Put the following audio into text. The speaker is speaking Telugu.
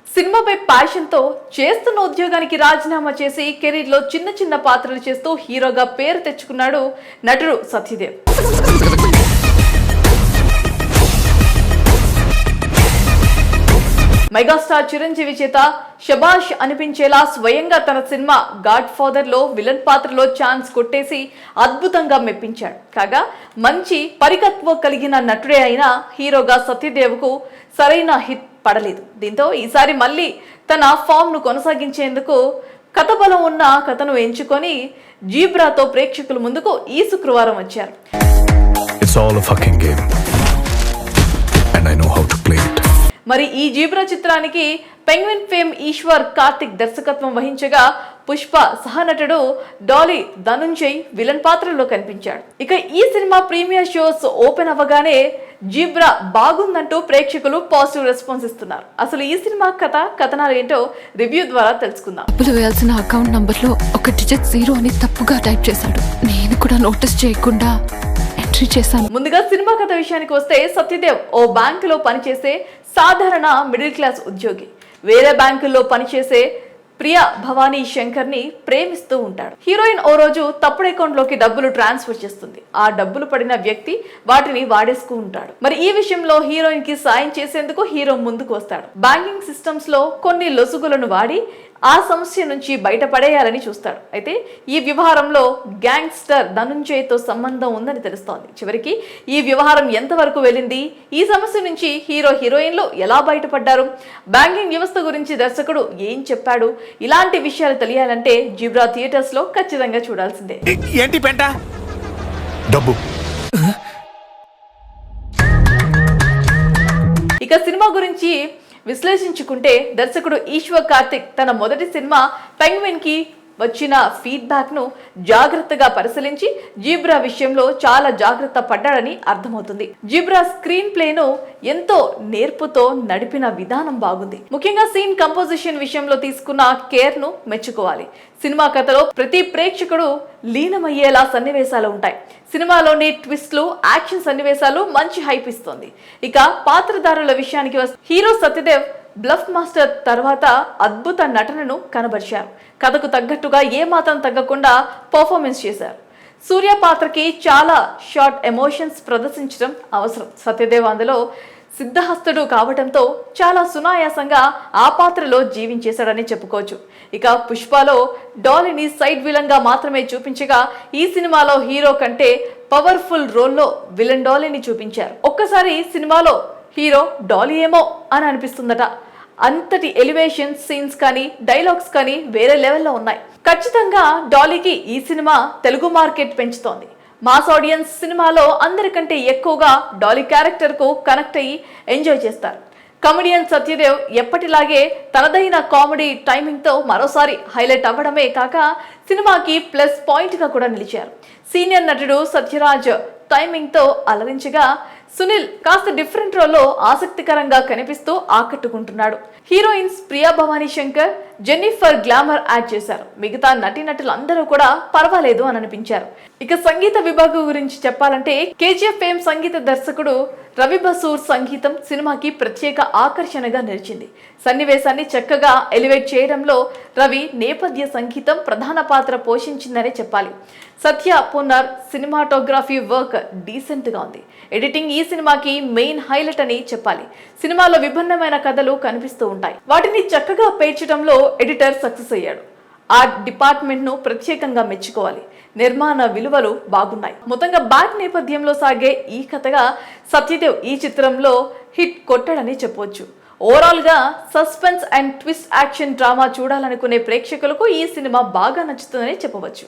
సినిమాపై ప్యాషన్తో చేస్తున్న ఉద్యోగానికి రాజీనామా చేసి కెరీర్లో చిన్న చిన్న పాత్రలు చేస్తూ హీరోగా పేరు తెచ్చుకున్నాడు నటుడు సత్యదేవ్. మెగాస్టార్ చిరంజీవి చేత శబాష్ అనిపించేలా స్వయంగా తన సినిమా గాడ్ ఫాదర్ లో విలన్ పాత్రలో ఛాన్స్ కొట్టేసి అద్భుతంగా మెప్పించాడు. కాగా మంచి పరికత్వం కలిగిన నటుడే అయిన హీరోగా సత్యదేవ్ కు సరైన హిట్ పడలేదు. దీంతో ఈసారి మళ్ళీ తన ఫామ్ ను కొనసాగించేందుకు కథ బలం ఉన్న కథను ఎంచుకొని జీబ్రాతో ప్రేక్షకుల ముందుకు ఈ శుక్రవారం వచ్చారు. మరి ఈ జీబ్రా చిత్రానికి పెంగ్విన్ ఫేమ్ ఈశ్వర్ కార్తిక్ దర్శకత్వం వహించగా పుష్ప సహనటుడు డాలీ ధనుంజయ్ విలన్ పాత్రలో కనిపించాడు. ఇక ఈ సినిమా ప్రీమియర్ షోస్ ఓపెన్ అవ్వగానే జీబ్రా బాగుందంటూ ప్రేక్షకులు పాజిటివ్ రెస్పాన్స్ ఇస్తున్నారు. అసలు ఈ సినిమా కథనాలు ఏంటో రివ్యూ ద్వారా తెలుసుకుందాం. డబ్బులు వేయాల్సిన అకౌంట్ నంబర్ లో ఒక డిజిట్ 0 అని తప్పుగా టైప్ చేశాడు. నేను కూడా నోటీస్ చేయకుండా ఎంట్రీ చేశాను. ముందుగా సినిమా కథ విషయానికి వస్తే సత్యదేవ్ ఓ బ్యాంకులో పనిచేసే సాధారణ మిడిల్ క్లాస్ ఉద్యోగి. వేరే బ్యాంకుల్లో పనిచేసే ప్రియా భవానీ శంకర్ ని ప్రేమిస్తూ ఉంటాడు. హీరోయిన్ ఓ రోజు తప్పుడు అకౌంట్ లోకి డబ్బులు ట్రాన్స్ఫర్ చేస్తుంది. ఆ డబ్బులు పడిన వ్యక్తి వాటిని వాడేసుకు ఉంటాడు. మరి ఈ విషయంలో హీరోయిన్ కి సాయం చేసేందుకు హీరో ముందుకు వస్తాడు. బ్యాంకింగ్ సిస్టమ్స్ లో కొన్ని లొసుగులను వాడి ఆ సమస్య నుంచి బయటపడేయాలని చూస్తాడు. అయితే ఈ వ్యవహారంలో గ్యాంగ్స్టర్ ధనుంజయ్ తో సంబంధం ఉందని తెలుస్తోంది. చివరికి ఈ వ్యవహారం ఎంతవరకు వెళ్ళింది, ఈ సమస్య నుంచి హీరోయిన్లు ఎలా బయటపడ్డారు, బ్యాంకింగ్ వ్యవస్థ గురించి దర్శకుడు ఏం చెప్పాడు, ఇలాంటి విషయాలు తెలియాలంటే జీబ్రా థియేటర్స్ లో ఖచ్చితంగా చూడాల్సిందే. ఏంటి పెంట డబ్బు. ఇక సినిమా గురించి విశ్లేషించుకుంటే దర్శకుడు ఈశ్వర్ కార్తిక్ తన మొదటి సినిమా పెంగ్విన్ కి వచ్చిన ఫీడ్బ్యాక్ ను జాగ్రత్తగా పరిశీలించి జీబ్రా విషయంలో చాలా జాగ్రత్త పడ్డాడని అర్థమవుతుంది. జీబ్రా స్క్రీన్ ప్లేను ఎంతో నేర్పుతో నడిపిన విధానం బాగుంది. ముఖ్యంగా సీన్ కంపోజిషన్ విషయంలో తీసుకున్న కేర్ ను మెచ్చుకోవాలి. సినిమా కథలో ప్రతి ప్రేక్షకుడు లీనమయ్యేలా సన్నివేశాలు ఉంటాయి. సినిమాలోని ట్విస్ట్లు, యాక్షన్ సన్నివేశాలు మంచి హైప్ ఇస్తుంది. ఇక పాత్రధారుల విషయానికి వస్తే హీరో సత్యదేవ్ బ్లఫ్ మాస్టర్ తర్వాత అద్భుత నటనను కనబరిచారు. కథకు తగ్గట్టుగా ఏమాత్రం తగ్గకుండా పర్ఫార్మెన్స్ చేశారు. సూర్య పాత్రకి చాలా షార్ట్ ఎమోషన్స్ ప్రదర్శించడం అవసరం. సత్యదేవ్ అందులో సిద్ధహస్తుడు కావడంతో చాలా సునాయాసంగా ఆ పాత్రలో జీవించేశాడని చెప్పుకోవచ్చు. ఇక పుష్పలో డాలీని సైడ్ విలన్ గా మాత్రమే చూపించగా ఈ సినిమాలో హీరో కంటే పవర్ఫుల్ రోల్లో విలన్ డాలీని చూపించారు. ఒక్కసారి సినిమాలో హీరో డాలీ ఏమో అని అనిపిస్తుందట. అంతటి ఎలివేషన్ సీన్స్ కానీ డైలాగ్స్ కానీ వేరే లెవెల్లో ఉన్నాయి. ఖచ్చితంగా డాలీకి ఈ సినిమా తెలుగు మార్కెట్ పెంచుతోంది. మాస్ ఆడియన్స్ సినిమాలో అందరికంటే ఎక్కువగా డాలీ క్యారెక్టర్ కు కనెక్ట్ అయ్యి ఎంజాయ్ చేస్తారు. కమెడియన్ సత్యదేవ్ ఎప్పటిలాగే తనదైన కామెడీ టైమింగ్ తో మరోసారి హైలైట్ అవ్వడమే కాక సినిమాకి ప్లస్ పాయింట్ గా కూడా నిలిచారు. సీనియర్ నటుడు సత్యరాజ్ టైమింగ్ తో అలరించగా సునీల్ కాస్త డిఫరెంట్ రోల్లో ఆసక్తికరంగా కనిపిస్తూ ఆకట్టుకుంటున్నాడు. Heroines Priya Bhavani Shankar, Jennifer glamour add చేశారు. మిగతా నటీనటులు అందరూ కూడా పర్వాలేదు అని అనిపించారు. ఇక సంగీత విభాగం గురించి చెప్పాలంటే కేజీఎఫ్ ఫేమ్ సంగీత దర్శకుడు రవి బసూర్ సంగీతం సినిమాకి ప్రత్యేక ఆకర్షణగా నిలిచింది. సన్నివేశాన్ని చక్కగా ఎలివేట్ చేయడంలో రవి నేపథ్య సంగీతం ప్రధాన పాత్ర పోషించిందనే చెప్పాలి. సత్య పునర్ సినిమాటోగ్రఫీ వర్క్ డీసెంట్ గా ఉంది. ఎడిటింగ్ ఈ సినిమాకి మెయిన్ హైలైట్ అని చెప్పాలి. సినిమాలో విభిన్నమైన కథలు కనిపిస్తూ ఉంటాయి. వాటిని చక్కగా పేర్చడంలో ఎడిటర్ సక్సెస్ అయ్యాడు. ఆర్ట్ డిపార్ట్మెంట్ ను ప్రత్యేకంగా మెచ్చుకోవాలి. నిర్మాణ విలువలు బాగున్నాయి. మొత్తంగా బ్యాక్ నేపథ్యంలో సాగే ఈ కథగా సత్యదేవ్ ఈ చిత్రంలో హిట్ కొట్టాడని చెప్పొచ్చు. ఓవరాల్ గా suspense and twist action drama చూడాలనుకునే ప్రేక్షకులకు ఈ సినిమా బాగా నచ్చుతుందని చెప్పవచ్చు.